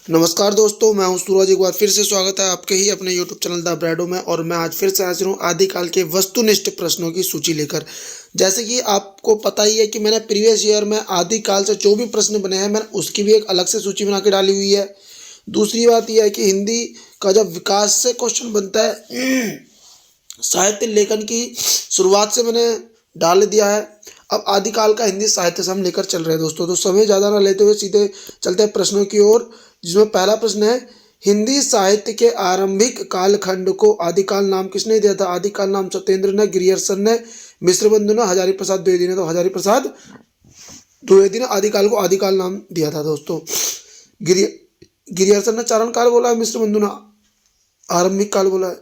नमस्कार दोस्तों, मैं हूं सूरज। एक बार फिर से स्वागत है आपके ही अपने यूट्यूब चैनल द ब्रैडो में। और मैं आज फिर से हाजिर हूं आदिकाल के वस्तुनिष्ठ प्रश्नों की सूची लेकर। जैसे कि आपको पता ही है कि मैंने प्रीवियस ईयर में आदिकाल से जो भी प्रश्न बने हैं मैंने उसकी भी एक अलग से सूची बना के डाली हुई है। दूसरी बात यह है कि हिंदी का जब विकास से क्वेश्चन बनता है साहित्य लेखन की शुरुआत से मैंने डाल दिया है। अब आदिकाल का हिंदी साहित्य से हम लेकर चल रहे हैं दोस्तों। तो समय ज़्यादा ना लेते हुए सीधे चलते हैं प्रश्नों की ओर, जिसमें पहला प्रश्न है, हिंदी साहित्य के आरंभिक कालखंड को आदिकाल नाम किसने दिया था? आदिकाल नाम सत्येंद्र ने, गिरियर्सन ने, मिश्र बंधु ने, हजारी प्रसाद द्विवेदी ने। तो हजारी प्रसाद द्विवेदी ने आदिकाल को आदिकाल नाम दिया था दोस्तों। गिरि गिरियर्सन ने चारण काल बोला है, मिश्र बंधु ने आरंभिक काल बोला है।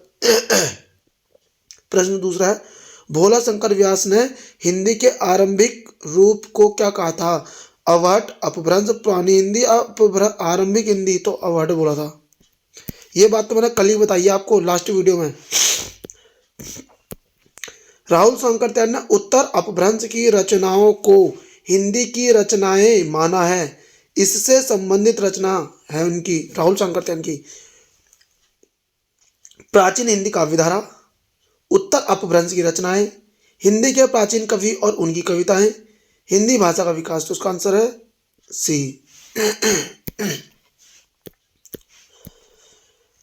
प्रश्न दूसरा है, भोला शंकर व्यास ने हिंदी के आरंभिक रूप को क्या कहा था? अवहट, अपभ्रंश, पुरानी हिंदी, आरंभिक हिंदी। तो अवहट बोला था। ये बात तो मैंने कल ही बताई है आपको लास्ट वीडियो में। राहुल शंकरत्यान ने उत्तर अपभ्रंश की रचनाओं को हिंदी की रचनाएं माना है। इससे संबंधित रचना है उनकी, राहुल शंकरत्यान की, प्राचीन हिंदी काव्यधारा, उत्तर अपभ्रंश की रचनाएं, हिंदी के प्राचीन कवि और उनकी कविताएं, हिंदी भाषा का विकास। तो उसका आंसर है सी।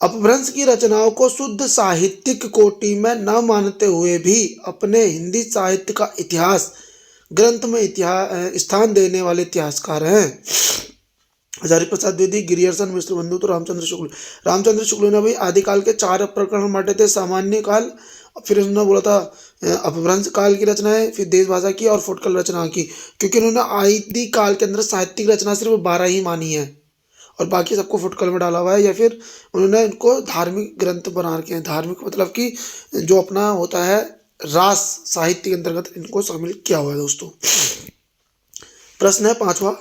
अपभ्रंश की रचनाओं को शुद्ध साहित्यिक कोटि में न मानते हुए भी अपने हिंदी साहित्य का इतिहास ग्रंथ में स्थान देने वाले इतिहासकार हैं हजारी प्रसाद द्विवेदी, गिरियर्सन, मिश्र बंधु। तो रामचंद्र शुक्ल ने भाई आदिकाल के 4 प्रकरण बांटे थे। सामान्य काल, फिर उन्होंने बोला था अपभ्रंश काल की रचनाएं, फिर देश भाषा की और फुटकल रचना की। क्योंकि उन्होंने आदिकाल के अंदर साहित्यिक रचना सिर्फ 12 ही मानी है और बाकी सबको फुटकल में डाला हुआ है, या फिर उन्होंने इनको धार्मिक ग्रंथ बना रखे हैं। धार्मिक मतलब कि जो अपना होता है रास साहित्य के अंतर्गत इनको शामिल किया हुआ है दोस्तों। प्रश्न है 5वां,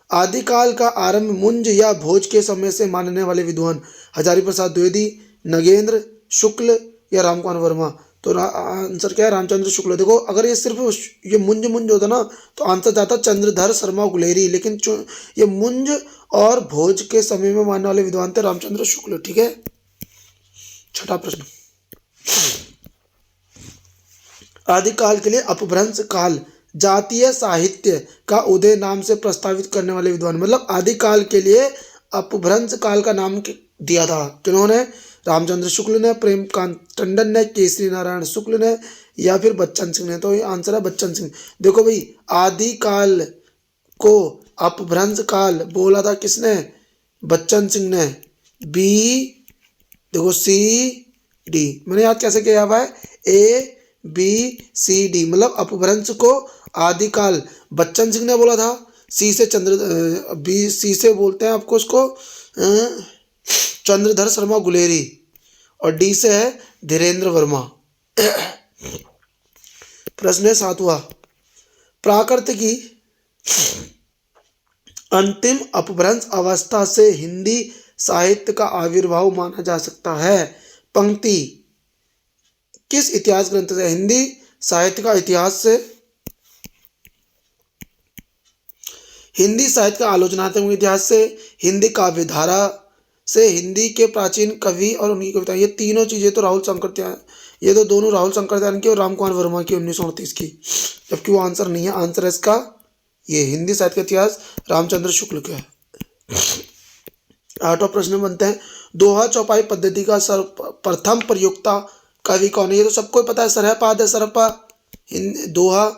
आदिकाल का आरंभ मुंज या भोज के समय से मानने वाले विद्वान? हजारी प्रसाद द्विवेदी, नगेंद्र शुक्ल या रामकुमार वर्मा। तो आंसर क्या है? रामचंद्र शुक्ल। देखो, अगर ये सिर्फ ये मुंज होता ना तो आंसर जाता चंद्रधर शर्मा गुलेरी, लेकिन ये मुंज और भोज के समय में मानने वाले विद्वान थे रामचंद्र शुक्ल। ठीक है। छठा प्रश्न, आदिकाल के लिए अपभ्रंश काल जातीय साहित्य का उदय नाम से प्रस्तावित करने वाले विद्वान? मतलब आदिकाल के लिए अपभ्रंश काल का नाम दिया था किन्होंने? रामचंद्र शुक्ल ने, प्रेमकांत टंडन ने, केसरी नारायण शुक्ल ने या फिर बच्चन सिंह ने। तो ये आंसर है बच्चन सिंह। देखो भाई, आदिकाल को अपभ्रंश काल बोला था किसने? बच्चन सिंह ने। बी, देखो सी डी मैंने याद कैसे किया हुआ है, ए बी सी डी। मतलब अपभ्रंश को आदिकाल बच्चन सिंह ने बोला था। सी से बी सी से बोलते हैं आपको उसको चंद्रधर शर्मा गुलेरी, और डी से है धीरेन्द्र वर्मा। प्रश्न है 7वां, प्राकृत की अंतिम अपभ्रंश अवस्था से हिंदी साहित्य का आविर्भाव माना जा सकता है? पंक्ति किस इतिहास ग्रंथ से? हिंदी साहित्य का इतिहास से, हिंदी साहित्य का आलोचनात्मक इतिहास से, हिंदी काव्यधारा से, हिंदी के प्राचीन कवि और उनकी कविताएं। ये तीनों चीजें तो राहुल शंकरत्यान, ये तो दोनों राहुल शंकरत्यान की और रामकुमार वर्मा की 1938 की, जबकि वो आंसर नहीं है। आंसर है इसका ये हिंदी साहित्य का इतिहास रामचंद्र शुक्ल का है। 8वां प्रश्न बनते हैं, दोहा चौपाई पद्धति का सर्वप्रथम प्रयोक्ता कवि कौन है? ये तो सबको पता है, सरहपाद है, सरहपा। दोहा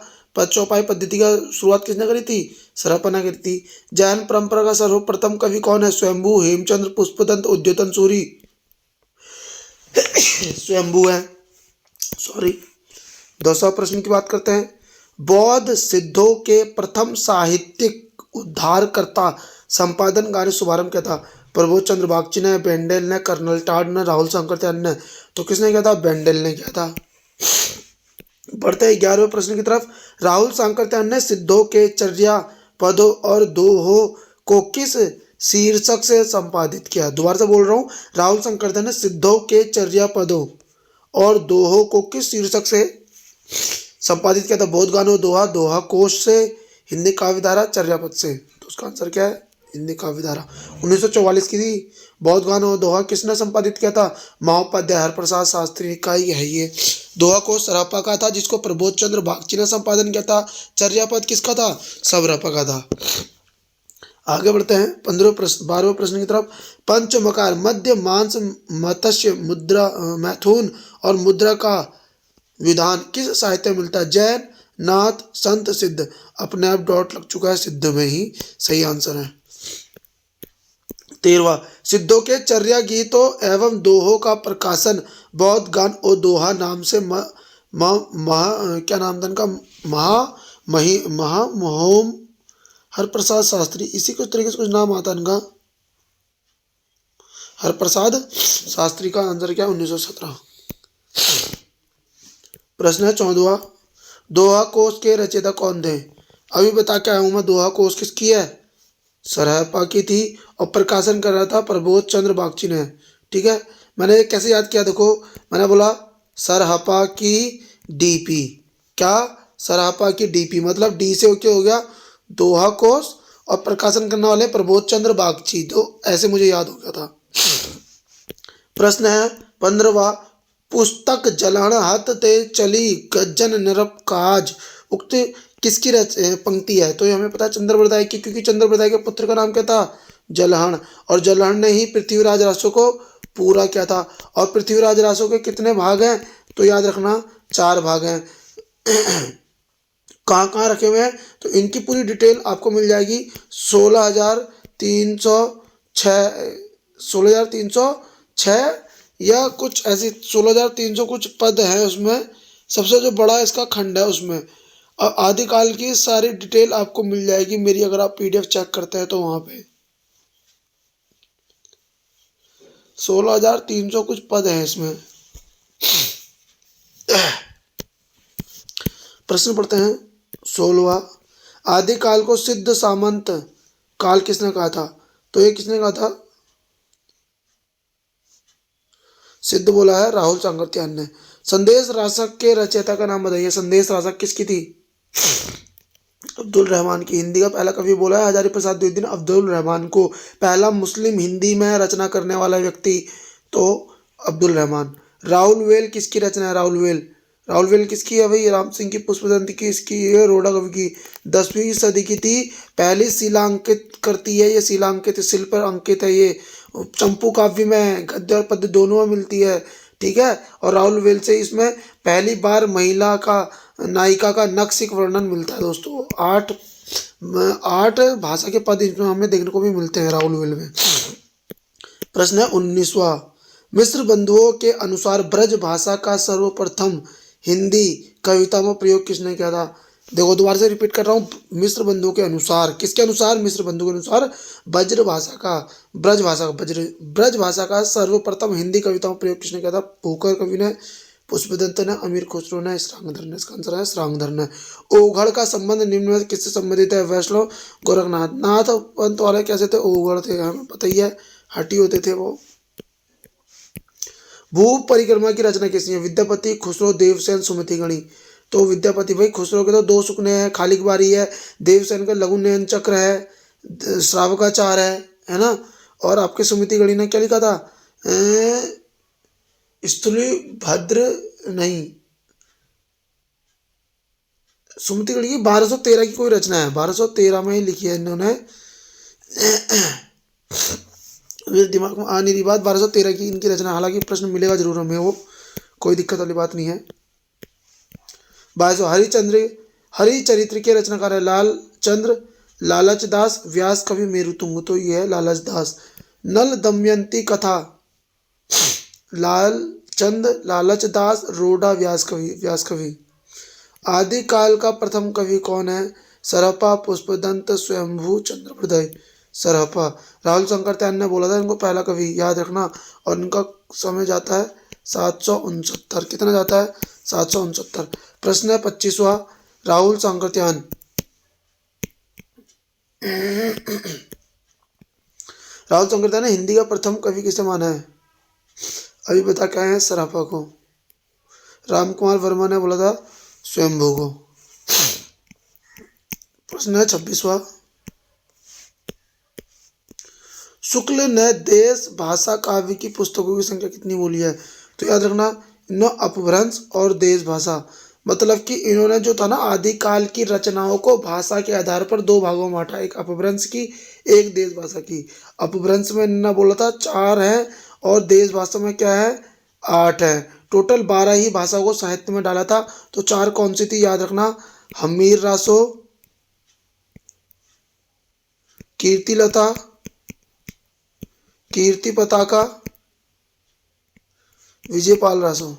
चौपाई पद्धति का शुरुआत किसने करी थी? सरहपा ने करी थी। जैन परंपरा का सर्वप्रथम कवि कौन है? स्वयंभू, हेमचंद्र, पुष्पदंत, उद्योतन सूरी। स्वयंभू है, सॉरी। 10वां प्रश्न की बात करते हैं, बौद्ध सिद्धों के प्रथम साहित्यिक उद्धारकर्ता संपादन कार्य शुभारंभ किया था? प्रबोध चंद्र बागची ने, बेंडेल ने, कर्नल टाड ने, राहुल शंकरत्यान ने। तो किसने किया था? बेंडेल ने किया था। बढ़ते हैं 11वें प्रश्न की तरफ, राहुल शंकरत्यान ने सिद्धों के चर्या पदों और दोहों को किस शीर्षक से संपादित किया? दोबारा से बोल रहा हूँ, राहुल शंकरत्यान ने सिद्धों के चर्या पदों और दोहों को किस शीर्षक से संपादित किया था? बोधगानो दोहा, दोहा कोश से, हिंदी काव्यधारा, चर्यापद से। तो उसका आंसर क्या है? हिंदी काव्य धारा 1944 की थी। बौद्ध गान और दोहा किसने संपादित किया था? महोपाध्याय हरप्रसाद शास्त्री का ही है ये। दोहा को सरापा का था जिसको प्रबोध चंद्र बागची ने संपादन किया था। चर्यापद किसका था? सबरपा का था। आगे बढ़ते हैं 12वें प्रश्न की तरफ। पंचमकार मध्य मांस मत्स्य मुद्रा मैथुन और मुद्रा का विधान किस साहित्य में मिलता है? जैन, नाथ, संत, सिद्ध। अपने आप डॉट लग चुका है, सिद्ध में ही सही आंसर है। 13वां सिद्धों के चर्या गीतों एवं दोहों का प्रकाशन बौद्ध गान और दोहा नाम से क्या नाम था इनका? महामहोम हरप्रसाद शास्त्री, इसी कुछ तरीके से कुछ नाम आता है इनका, हरप्रसाद शास्त्री का आंसर क्या? 1917। प्रश्न है 14वां। दोहा कोश के रचयिता कौन थे? अभी बता के आया हूं मैं, दोहा कोश किसकी है? सरहपा की थी और प्रकाशन कर रहा था प्रबोध चंद्र बागची ने। ठीक है, मैंने कैसे याद किया देखो, मैंने बोला सरहपा की डीपी। क्या? सरहपा की डीपी मतलब डी से क्या हो गया? दोहा कोश और प्रकाशन करने वाले प्रबोध चंद्र बागची, तो ऐसे मुझे याद हो गया था। प्रश्न है 15वां। पुस्तक जलहण हत ते चली गज्जन निरप काज उक्त किसकी पंक्ति है? तो ये हमें पता है चंद्रप्रदाय की, क्योंकि चंद्रप्रदाय के पुत्र का नाम क्या था? जलहण। और जलहण ने ही पृथ्वीराज रासो को पूरा किया था। और पृथ्वीराज रासो के कितने भाग हैं? तो याद रखना 4 भाग हैं। कहाँ कहाँ रखे हुए हैं? तो इनकी पूरी डिटेल आपको मिल जाएगी 16,306 या कुछ ऐसी 16,300 कुछ पद हैं उसमें। सबसे जो बड़ा इसका खंड है उसमें आदिकाल की सारी डिटेल आपको मिल जाएगी मेरी, अगर आप पीडीएफ चेक करते हैं तो वहाँ पे 16,300 कुछ पद हैं इसमें। प्रश्न पढ़ते हैं 16वां। आदिकाल को सिद्ध सामंत काल किसने कहा था? तो ये किसने कहा था? सिद्ध बोला है राहुल सांकृत्यायन ने। संदेश रासक के रचयिता का नाम बताइए। संदेश रासक किसकी थी? अब्दुल रहमान की। हिंदी का पहला कवि बोला है हजारी प्रसाद द्विवेदी ने अब्दुल रहमान को। पहला मुस्लिम हिंदी में रचना करने वाला व्यक्ति तो अब्दुल रहमान। राहुल वेल किसकी रचना है? राहुल वेल। राहुल वेल किसकी है भाई? राम सिंह की पुष्पदंती की, इसकी है रोड़ा कवि की। 10वीं सदी की थी, पहली शिला अंकित करती है ये, शिला अंकित शिल पर अंकित है ये। चंपू काव्य में गद्य और पद्य दोनों में मिलती है। ठीक है, और राहुल वेल से इसमें पहली बार महिला का नायिका का नक्सिक वर्णन मिलता है दोस्तों। 8 भाषा के पद इसमें हमें देखने को भी मिलते हैं राहुल वेल में। प्रश्न है 19वां। मिस्र बंधुओं के अनुसार ब्रज भाषा का सर्वप्रथम हिंदी कविता में प्रयोग किसने किया था? देखो दोबारा से रिपीट कर रहा हूँ, मिस्र बंधुओं के अनुसार, किसके अनुसार? मिस्र बंधुओं के अनुसार ब्रज भाषा का सर्वप्रथम हिंदी कविता में प्रयोग किसने किया था? भूकर कवि ने, पुष्पदंत ने, अमीर खुसरो ने, श्रांगधर ने। इसका आंसर है श्रांगधर ने। ओघड़ का संबंध निम्न में किससे संबंधित है? वैष्णव गोरखनाथ। नाथ पंथ वाले कैसे थे? ओघड़ थे, हमें पता ही है, हटी होते थे वो। भू परिक्रमा की रचना किसने? विद्यापति, खुसरो, देवसेन, सुमति गणी। तो विद्यापति भाई, खुसरो के तो 2 सुकने हैं, खालिक बारी है। देवसेन का लघु नयन चक्र है, श्रावकाचार है ना। और आपके सुमति गणी ने क्या लिखा था? स्थूली भद्र नहीं, सुमति गणी की 1213 की कोई रचना है, 1213 में ही लिखी है इन्होंने। मेरे दिमाग में आ नहीं रही बात, 1213 की इनकी रचना। हालांकि प्रश्न मिलेगा जरूर हमें, वो कोई दिक्कत वाली बात नहीं है। 22 हरिचरित्र के रचनाकार है लाल चंद्र लालच दास, व्यास कवि मेरुतुंग। तो ये है लालच दास। नल दमयंती कथा लाल चंद लालच दास, रोडा व्यास कवि। आदिकाल का प्रथम कवि कौन है? सरहपा, पुष्पदंत, स्वयंभू, चंद्रप्रदय। सरहपा। राहुल सांकृत्यायन ने बोला था इनको पहला कवि, याद रखना। और इनका समय जाता है 769। कितना जाता है? 769। प्रश्न है 25वां। राहुल सांकृत्यायन राहुल सांकृत्यायन ने हिंदी का प्रथम कवि किसे माना है? अभी बता क्या है? सरहपा को। राम कुमार वर्मा ने बोला था स्वयंभू को। प्रश्न है 26वां। शुक्ल ने देश भाषा काव्य की पुस्तकों की संख्या कितनी बोली है? तो याद रखना, न अपभ्रंश और देश भाषा, मतलब कि इन्होंने जो था ना आदिकाल की रचनाओं को भाषा के आधार पर दो भागों में बांटा, एक अपभ्रंश की, एक देश भाषा की। अपभ्रंश में इन्होंने बोला था 4 है और देश भाषा में क्या है, 8 है। टोटल 12 ही भाषा को साहित्य में डाला था। तो 4 कौन सी थी याद रखना, हमीर रासो, कीर्तिलता, कीर्ति पताका, विजयपाल रासो।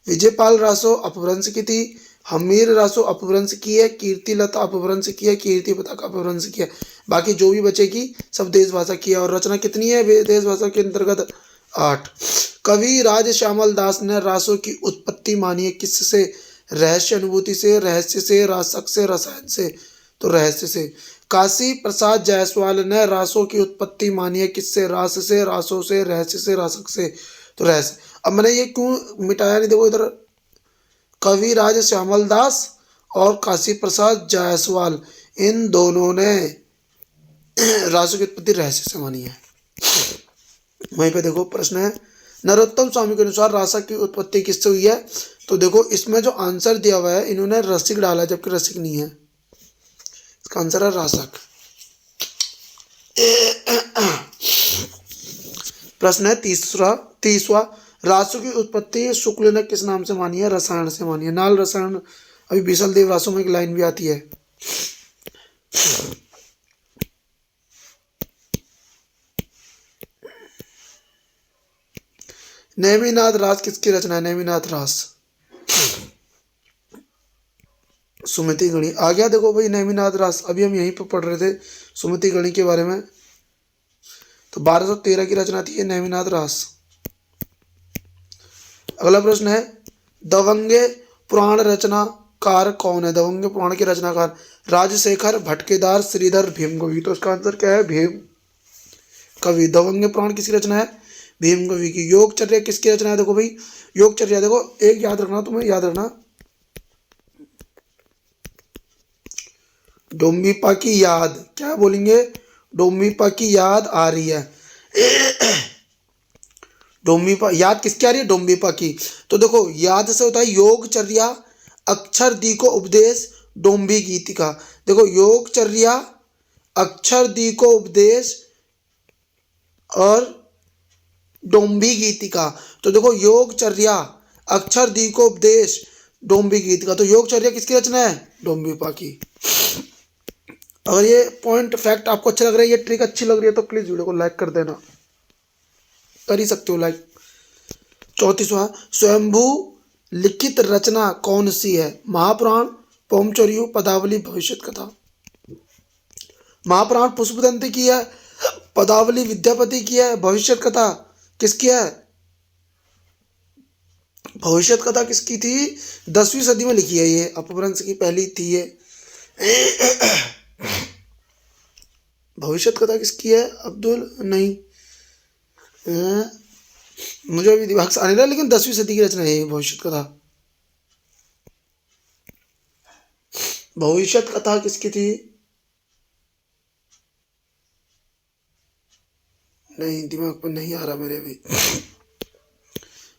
विजयपाल रासो अपभ्रंश की थी, हमीर रासो अपभ्रंश की है, कीर्तिलता अपभ्रंश की है, कीर्ति पताका अपभ्रंश की है। बाकी जो भी बचेगी सब देश भाषा की है। और रचना कितनी है देश भाषा के अंतर्गत, 8। कवि राज श्यामल दास ने रासों की उत्पत्ति मानी है किससे? रहस्य अनुभूति से, रहस्य से, रासक से, रसायन से। तो रहस्य से। काशी प्रसाद जायसवाल ने रासों की उत्पत्ति मानी है किससे? रास से, रासों से, रहस्य से, रासक से। तो रहस्य। अब मैंने ये क्यों मिटाया नहीं, देखो इधर, कवि राज श्यामल दास और काशी प्रसाद जायसवाल, इन दोनों ने रासों की उत्पत्ति रहस्य से मानी है। वहीं पे देखो प्रश्न है, नरोत्तम स्वामी के अनुसार रासा की उत्पत्ति किससे हुई है? तो देखो इसमें जो आंसर दिया हुआ है इन्होंने रसिक डाला है, जबकि रसिक नहीं है, इसका आंसर है रासक। प्रश्न है तीसवा, रासों की उत्पत्ति शुक्ल ने किस नाम से मानी है? रसायन से मानी है। नाल रसायन, अभी बीसल देव रासों में एक लाइन भी आती है। नेमिनाथ रास किसकी रचना है? नेमिनाथ रास सुमति गणी आ गया। देखो भाई नेमिनाथ रास, अभी हम यहीं पर पढ़ रहे थे सुमति गणी के बारे में। तो 1213 की रचना थी ये नेमिनाथ रास। अगला प्रश्न है, दवंगे पुराण रचनाकार कौन है? दवंगे पुराण के रचनाकार राजशेखर, भटकेदार, श्रीधर, भीमकवि। तो इसका आंसर क्या है? भीम कवि। दवंगे पुराण किसकी रचना है? भीम कवि की। योगचर्या किसकी रचना है? देखो भाई योगचर्या, देखो एक याद रखना, तुम्हें याद रखना, डोम्बीपा की याद, क्या बोलेंगे? डोम्बीपा की याद आ रही है। डोम्बीपा याद किसकी आ रही है? डोम्बीपा की। तो देखो याद से होता है योगचर्या, अक्षर दी को उपदेश, डोम्बी गीतिका। देखो योगचर्या, अक्षर दी को उपदेश और डोम्बी गीतिका। तो देखो योगचर्या, अक्षर दी को उपदेश, डोम्बी गीतिका। तो योगचर्या किसकी रचना है? डोम्बीपा की। अगर ये पॉइंट फैक्ट आपको अच्छा लग रहा है, ये ट्रिक अच्छी लग रही है, तो प्लीज वीडियो को लाइक कर देना, कर ही सकते हो लाइक। 34वां, स्वयंभू लिखित रचना कौन सी है? महापुराण, पौमचर्यु, पदावली, भविष्य कथा। महापुराण पुष्पदंत की है, पदावली विद्यापति की है, भविष्य कथा किसकी है? भविष्य कथा किसकी थी? 10वीं सदी में लिखी है ये, अपभ्रंश की पहली थी ये। भविष्य कथा किसकी है? अब्दुल नहीं, मुझे अभी दिमाग से आने लगा, लेकिन 10वीं सदी की रचना है भविष्य कथा। भविष्य कथा किसकी थी? नहीं, दिमाग पर नहीं आ रहा मेरे भी।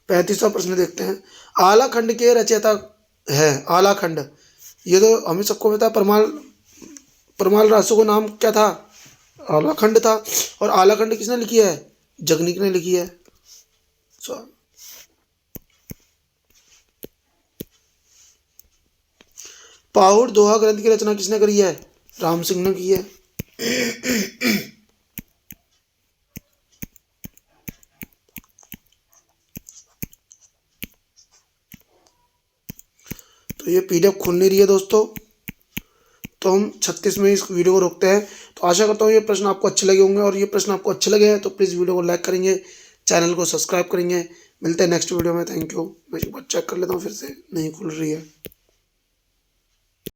35वां प्रश्न देखते हैं, आलाखंड के रचयिता है? आलाखंड, ये तो हमें सबको पता है, परमाल रासों का नाम क्या था? आलाखंड था। और आलाखंड किसने लिखी है? जगनीक ने लिखी है। पाहुड़ दोहा ग्रंथ की रचना किसने करी है? राम सिंह ने की है। तो ये पीडीएफ खुल नहीं रही है दोस्तों, तो हम 36 में इस वीडियो को रोकते हैं। तो आशा करता हूँ ये प्रश्न आपको अच्छे लगे होंगे, और ये प्रश्न आपको अच्छे लगे हैं तो प्लीज़ वीडियो को लाइक करेंगे, चैनल को सब्सक्राइब करेंगे। मिलते हैं नेक्स्ट वीडियो में। Thank you. मैं एक बार चेक कर लेता हूँ फिर से, नहीं खुल रही है।